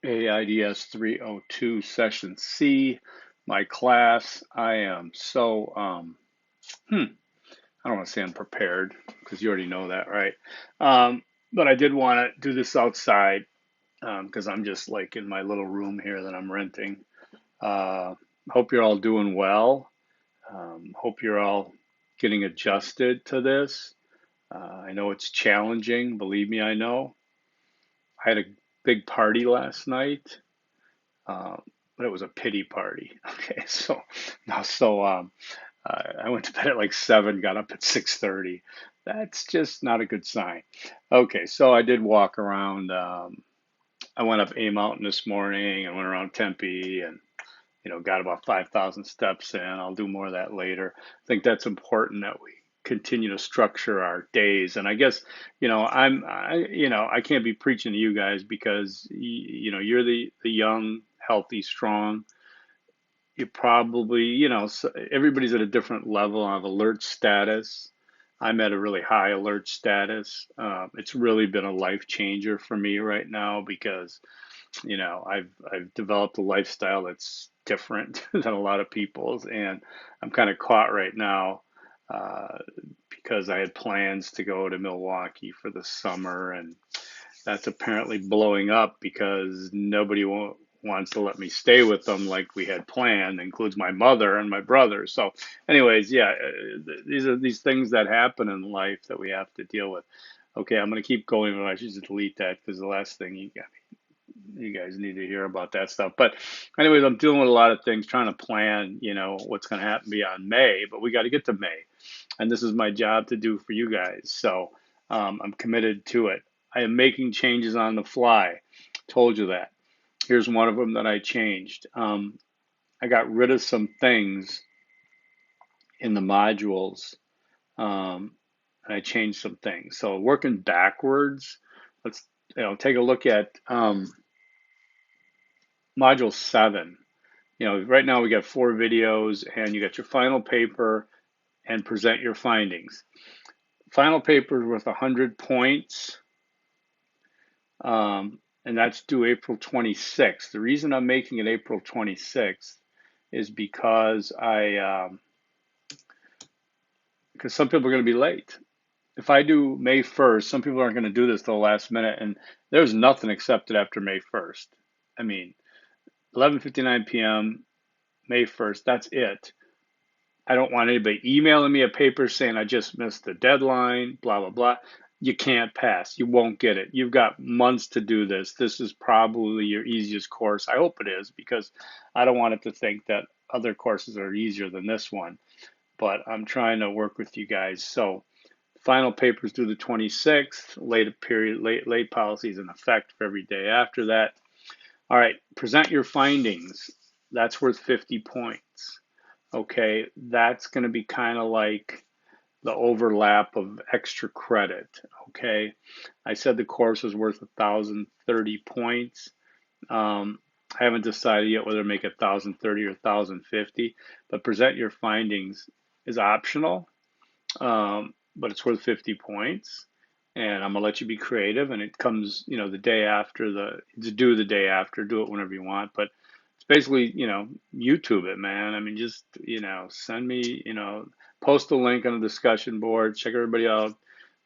AIDS 302 Session C, my class. I am so, I don't want to say unprepared because you already know that, right? But I did want to do this outside because I'm just like in my little room here that I'm renting. Uh, Hope you're all doing well. Hope you're all getting adjusted to this. I know it's challenging, believe me, I know. I had a big party last night. Um, but it was a pity party. Okay, so now I went to bed at like 7, got up at 6:30. That's just not a good sign. Okay, so I did walk around. I went up A Mountain this morning and went around Tempe and got about 5,000 steps in. I'll do more of that later. I think that's important that we continue to structure our days. And I guess, I can't be preaching to you guys because, you're the young, healthy, strong. You probably, everybody's at a different level of alert status. I'm at a really high alert status. It's really been a life changer for me right now because I've developed a lifestyle that's different than a lot of people's, and I'm kind of caught right now uh, because I had plans to go to Milwaukee for the summer, and that's apparently blowing up because nobody wants to let me stay with them like we had planned, includes my mother and my brother. So, anyways, yeah, these are these things that happen in life that we have to deal with. Okay, I'm going to keep going, but I should just delete that because the last thing you guys need to hear about that stuff. But anyways, I'm dealing with a lot of things, trying to plan, what's going to happen beyond May, but we got to get to May. And this is my job to do for you guys. So I'm committed to it. I am making changes on the fly. Told you that. Here's one of them that I changed. I got rid of some things in the modules, um, and I changed some things. So working backwards, let's take a look at module 7. Right now we got 4 videos and you got your final paper and present your findings. Final paper is worth 100 points, and that's due April 26th. The reason I'm making it April 26th is because because some people are going to be late. If I do May 1st, some people aren't going to do this till the last minute, and there's nothing accepted after May 1st. I mean, 11:59 p.m. May 1st, that's it. I don't want anybody emailing me a paper saying I just missed the deadline, blah, blah, blah. You can't pass. You won't get it. You've got months to do this. This is probably your easiest course. I hope it is because I don't want it to think that other courses are easier than this one. But I'm trying to work with you guys. So final papers due the 26th. Late policies in effect for every day after that. All right, present your findings. That's worth 50 points. Okay, that's going to be kind of like the overlap of extra credit. Okay, I said the course was worth 1,030 points. I haven't decided yet whether to make it 1,030 or 1,050, but present your findings is optional, but it's worth 50 points. And I'm gonna let you be creative, and it comes, the day after it's due the day after. Do it whenever you want, but it's basically, YouTube it, man. I mean, just, send me, post a link on the discussion board, check everybody out.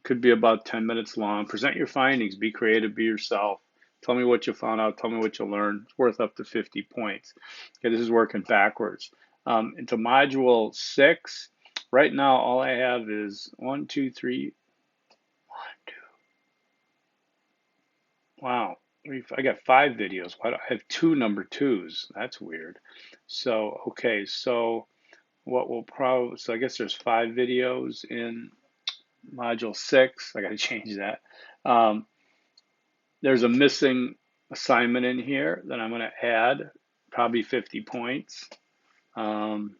Could be about 10 minutes long. Present your findings, be creative, be yourself. Tell me what you found out, tell me what you learned. It's worth up to 50 points. Okay, this is working backwards. Into module 6, right now all I have is 1, 2, 3, 1, 2. Wow, I got 5 videos. Why do I have 2 number 2s? That's weird. So, okay, so so I guess there's 5 videos in module 6. I got to change that. Um, there's a missing assignment in here that I'm going to add, probably 50 points. Um,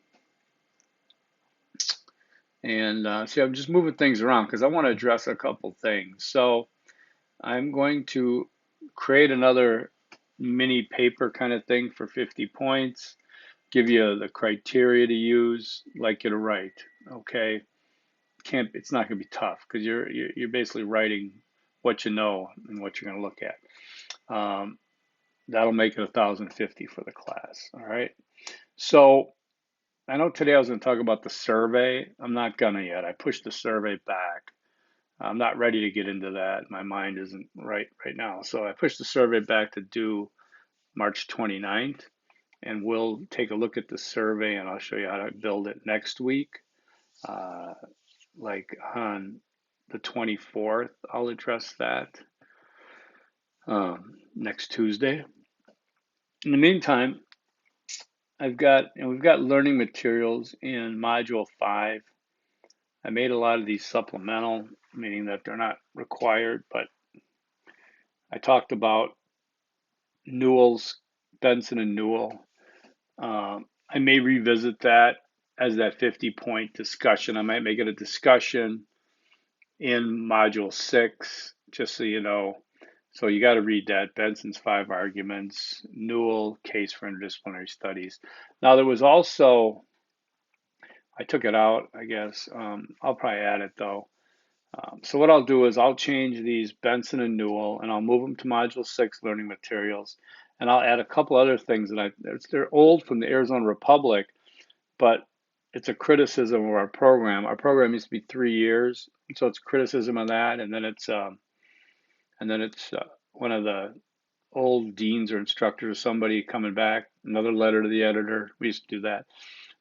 see, I'm just moving things around because I want to address a couple things. So I'm going to create another mini paper kind of thing for 50 points, give you the criteria to use, like you to write. Okay, it's not going to be tough because you're basically writing what you know and what you're going to look at. that'll make it 1,050 for the class. All right. So I know today I was going to talk about the survey. I'm not gonna yet. I pushed the survey back. I'm not ready to get into that. My mind isn't right now. So I pushed the survey back to due March 29th, and we'll take a look at the survey and I'll show you how to build it next week. Uh, like on the 24th, I'll address that next Tuesday. In the meantime, we've got learning materials in Module 5. I made a lot of these supplemental, meaning that they're not required, but I talked about Newell's, Benson and Newell. I may revisit that as that 50-point discussion. I might make it a discussion in Module 6, just so you know. So you got to read that, Benson's 5 arguments, Newell, case for interdisciplinary studies. Now there was also, I took it out, I guess. I'll probably add it though. So what I'll do is I'll change these Benson and Newell and I'll move them to Module 6 learning materials. And I'll add a couple other things that they're old from the Arizona Republic, but it's a criticism of our program. Our program used to be 3 years, so it's criticism of that, and then it's one of the old deans or instructors, somebody coming back, another letter to the editor. We used to do that,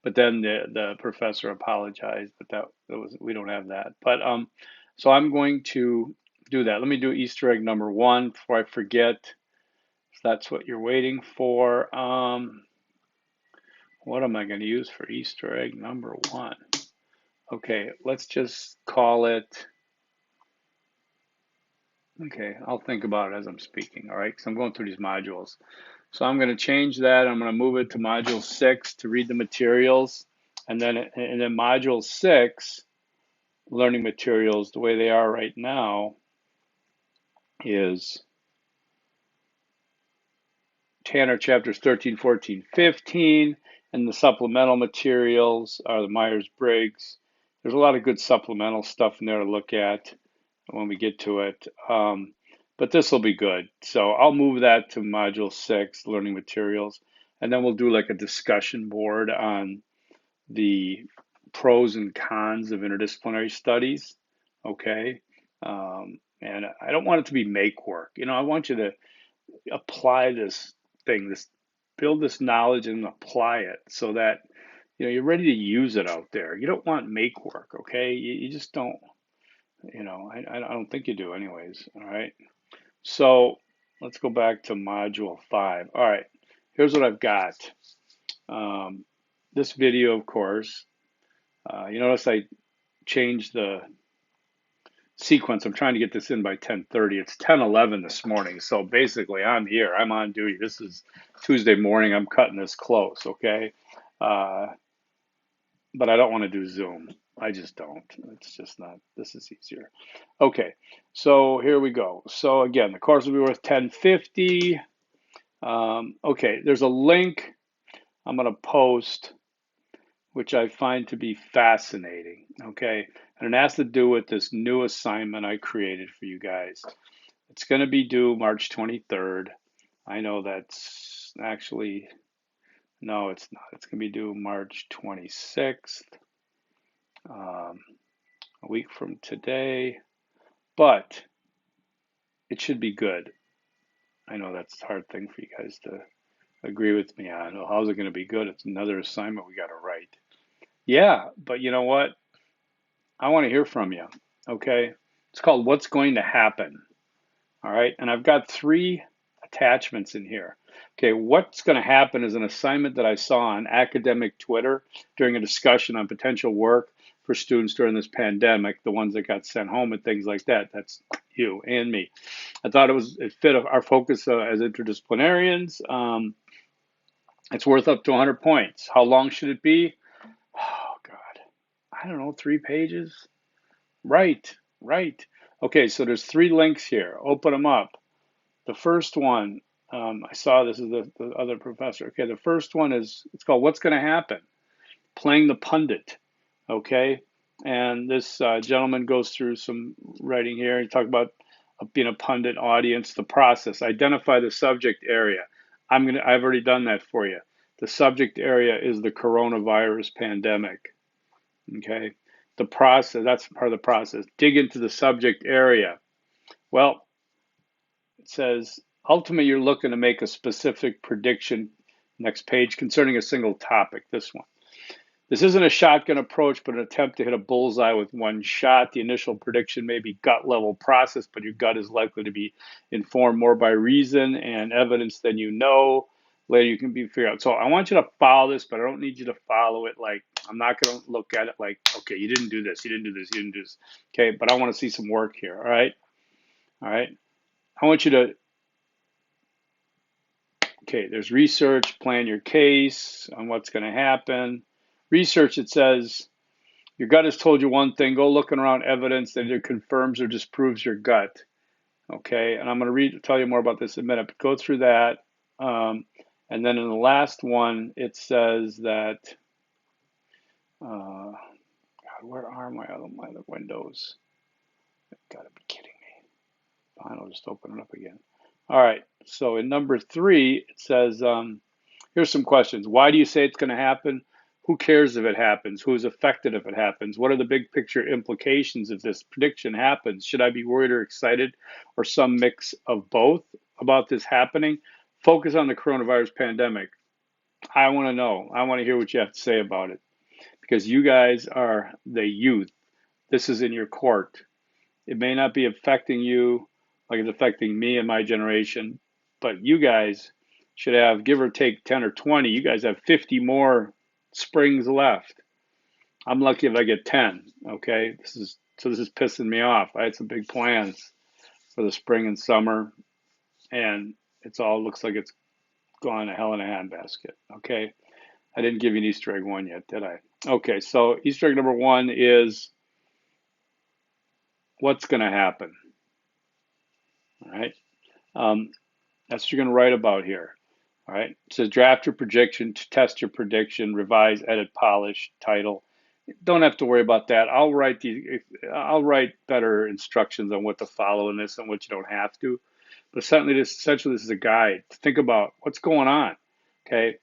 but then the professor apologized, but that was, we don't have that. But so I'm going to do that. Let me do Easter egg number 1 before I forget. If that's what you're waiting for. What am I going to use for Easter egg number 1? Okay, let's just call it. Okay, I'll think about it as I'm speaking, all right? Because I'm going through these modules. So I'm going to change that. I'm going to move it to Module 6 to read the materials. And then Module 6, learning materials, the way they are right now is Tanner chapters 13, 14, 15, and the supplemental materials are the Myers-Briggs. There's a lot of good supplemental stuff in there to look at when we get to it. But this will be good. So I'll move that to Module 6, learning materials, and then we'll do like a discussion board on the pros and cons of interdisciplinary studies. Okay. And I don't want it to be make work. You know, I want you to apply this thing, build this knowledge and apply it so that you're ready to use it out there. You don't want make work, okay? You just don't. I don't think you do, anyways. All right. So let's go back to Module 5. All right. Here's what I've got. This video, of course. You notice I changed the sequence. I'm trying to get this in by 10:30. It's 10:11 this morning. So basically, I'm here. I'm on duty. This is Tuesday morning. I'm cutting this close, okay? But I don't want to do Zoom. I just don't. It's just not. This is easier. Okay, so here we go. So again, the course will be worth 1050. Okay, there's a link I'm going to post, which I find to be fascinating. Okay, and it has to do with this new assignment I created for you guys. It's going to be due March 23rd. I know that's actually, no, it's not. It's going to be due March 26th, a week from today, but it should be good. I know that's a hard thing for you guys to agree with me on. Well, how's it going to be good? It's another assignment we got to write. Yeah, but you know what? I want to hear from you. Okay. It's called What's Going to Happen. All right. And I've got 3 attachments in here. Okay. What's going to happen is an assignment that I saw on academic Twitter during a discussion on potential work for students during this pandemic, the ones that got sent home and things like that. That's you and me. I thought it fit our focus as interdisciplinarians. It's worth up to 100 points. How long should it be? Oh, God. I don't know, 3 pages? Right. Okay, so there's 3 links here. Open them up. The first one, I saw this is the other professor. Okay, the first one it's called What's Going to Happen? Playing the Pundit. Okay, and this gentleman goes through some writing here. He talks about being a pundit audience, the process, identify the subject area. I've already done that for you. The subject area is the coronavirus pandemic. Okay. The process, that's part of the process. Dig into the subject area. Well, it says ultimately you're looking to make a specific prediction, next page, concerning a single topic, this one. This isn't a shotgun approach, but an attempt to hit a bullseye with one shot. The initial prediction may be gut level process, but your gut is likely to be informed more by reason and evidence than you know. Later, you can be figured out. So I want you to follow this, but I don't need you to follow it like I'm not going to look at it like, okay, you didn't do this, you didn't do this, you didn't do this. Okay, but I want to see some work here. All right, all right. I want you to. Okay, there's research, plan your case on what's going to happen. Research, it says your gut has told you one thing. Go looking around evidence that either confirms or disproves your gut. Okay, and I'm going to tell you more about this in a minute, but go through that. And then in the last one, it says that, God, where are my other windows? You've got to be kidding me. Fine, I'll just open it up again. All right, so in number 3, it says, here's some questions. Why do you say it's going to happen? Who cares if it happens? Who is affected if it happens? What are the big picture implications if this prediction happens? Should I be worried or excited or some mix of both about this happening? Focus on the coronavirus pandemic. I want to know. I want to hear what you have to say about it because you guys are the youth. This is in your court. It may not be affecting you like it's affecting me and my generation, but you guys should have, give or take 10 or 20, you guys have 50 more springs left. I'm lucky if I get 10, okay? This is pissing me off. I had some big plans for the spring and summer, and it's all looks like it's gone to hell in a handbasket, okay? I didn't give you an Easter egg one yet, did I? Okay, so Easter egg number 1 is what's going to happen, all right? That's what you're going to write about here. All right. It says draft your prediction, test your prediction, revise, edit, polish, title. Don't have to worry about that. I'll write better instructions on what to follow in this and what you don't have to. But essentially this is a guide to think about what's going on. Okay.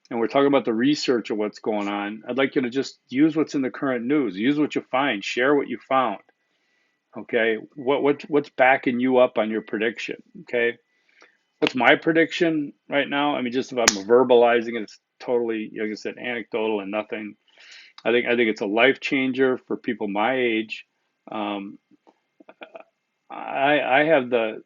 And we're talking about the research of what's going on. I'd like you to just use what's in the current news. Use what you find. Share what you found. Okay. What's backing you up on your prediction? Okay. What's my prediction right now? I mean, just if I'm verbalizing it, it's totally, like I said, anecdotal and nothing. I think it's a life changer for people my age. Um, I have the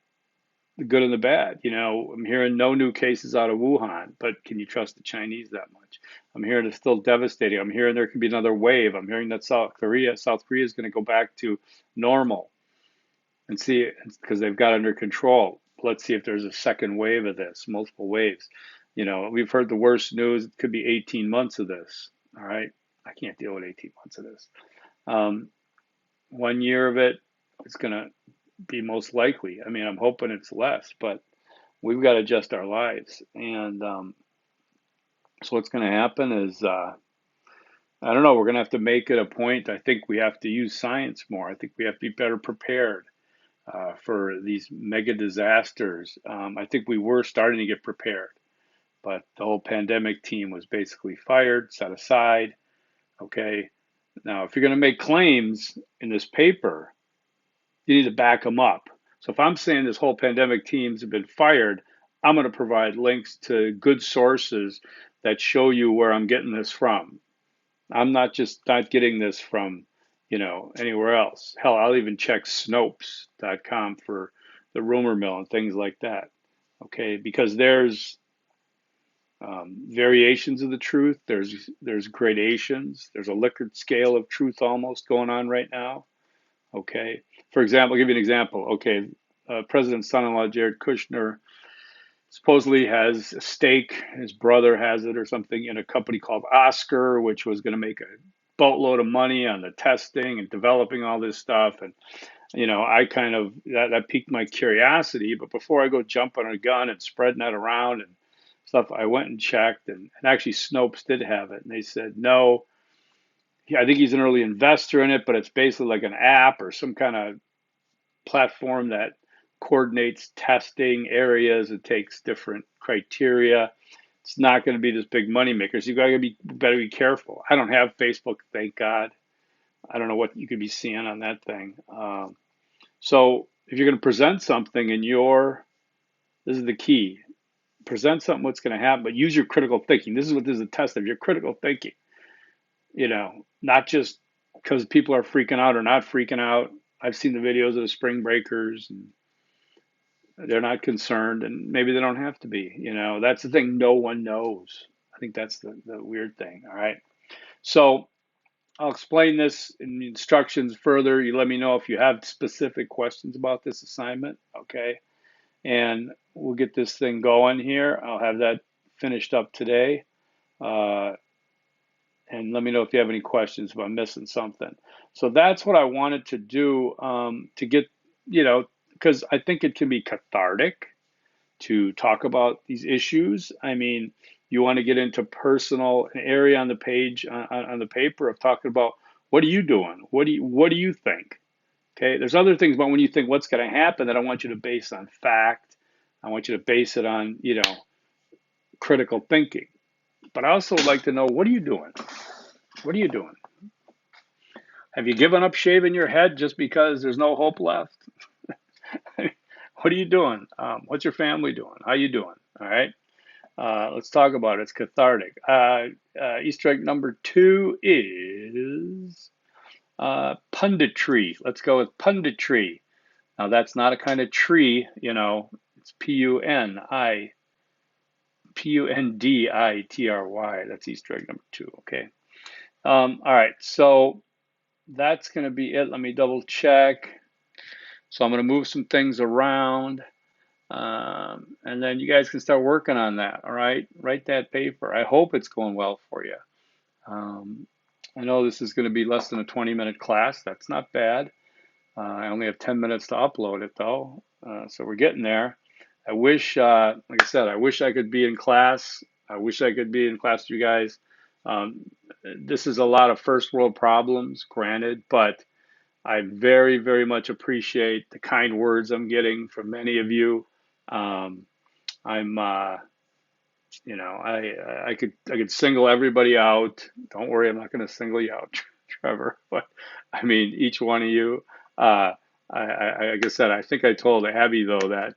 good and the bad. You know, I'm hearing no new cases out of Wuhan, but can you trust the Chinese that much? I'm hearing it's still devastating. I'm hearing there could be another wave. I'm hearing that South Korea is going to go back to normal and see because they've got under control. Let's see if there's a second wave of this, multiple waves. You know, we've heard the worst news. It could be 18 months of this. All right. I can't deal with 18 months of this. Um, 1 year of it is going to be most likely. I mean, I'm hoping it's less, but we've got to adjust our lives. And so what's going to happen is, I don't know, we're going to have to make it a point. I think we have to use science more. I think we have to be better prepared for these mega disasters. I think we were starting to get prepared, but the whole pandemic team was basically fired, set aside. Okay. Now, if you're going to make claims in this paper, you need to back them up. So if I'm saying this whole pandemic teams have been fired, I'm going to provide links to good sources that show you where I'm getting this from. I'm not getting this from, anywhere else. Hell, I'll even check Snopes.com for the rumor mill and things like that. Okay, because there's variations of the truth. There's gradations. There's a Likert scale of truth almost going on right now. Okay, for example, I'll give you an example. Okay, President's son-in-law Jared Kushner supposedly has a stake. His brother has it or something in a company called Oscar, which was going to make a boatload of money on the testing and developing all this stuff. And I kind of that piqued my curiosity. But before I go jumping on a gun and spreading that around and stuff, I went and checked, and actually Snopes did have it, and they said no. I think he's an early investor in it, but it's basically like an app or some kind of platform that coordinates testing areas. It takes different criteria. It's not going to be this big money maker. So you got to be better be careful. I don't have Facebook, thank God. I don't know what you could be seeing on that thing. So if you're going to present something and this is the key, present something what's going to happen, but use your critical thinking. This is a test of your critical thinking. Not just because people are freaking out or not freaking out. I've seen the videos of the spring breakers and they're not concerned and maybe they don't have to be. That's the thing. No one knows. I think that's the weird thing. All right. So I'll explain this in the instructions further. You let me know if you have specific questions about this assignment. Okay. And we'll get this thing going here. I'll have that finished up today. Uh, and let me know if you have any questions if I'm missing something. So that's what I wanted to do to get, because I think it can be cathartic to talk about these issues. I mean, you want to get into an area on the page on the paper of talking about what are you doing? What do you think? Okay, there's other things about when you think what's going to happen that I want you to base on fact. I want you to base it on, critical thinking. But I also would like to know what are you doing? What are you doing? Have you given up shaving your head just because there's no hope left? What are you doing? What's your family doing? How you doing? All right. Let's talk about it. It's cathartic. Easter egg number 2 is punditry. Let's go with punditry. Now that's not a kind of tree, it's Punditry. That's Easter egg number 2. Okay. All right. So that's going to be it. Let me double check. So I'm going to move some things around. And then you guys can start working on that. All right. Write that paper. I hope it's going well for you. I know this is going to be less than a 20-minute class. That's not bad. I only have 10 minutes to upload it though. So we're getting there. I wish, like I said, I wish I could be in class. I wish I could be in class with you guys. Um, this is a lot of first world problems, granted, but I very, very much appreciate the kind words I'm getting from many of you. Um, I'm, I could single everybody out. Don't worry, I'm not going to single you out, Trevor. But I mean, each one of you. Like I said, I think I told Abby though that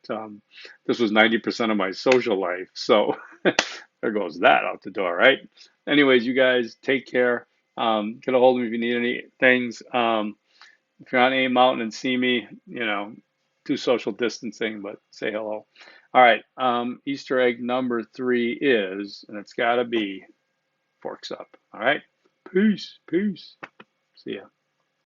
this was 90% of my social life. So there goes that out the door, right? Anyways, you guys take care. Get a hold of me if you need any things. If you're on A Mountain and see me, do social distancing, but say hello. All right. Easter egg number 3 is, and it's got to be forks up. All right. Peace. Peace. See ya.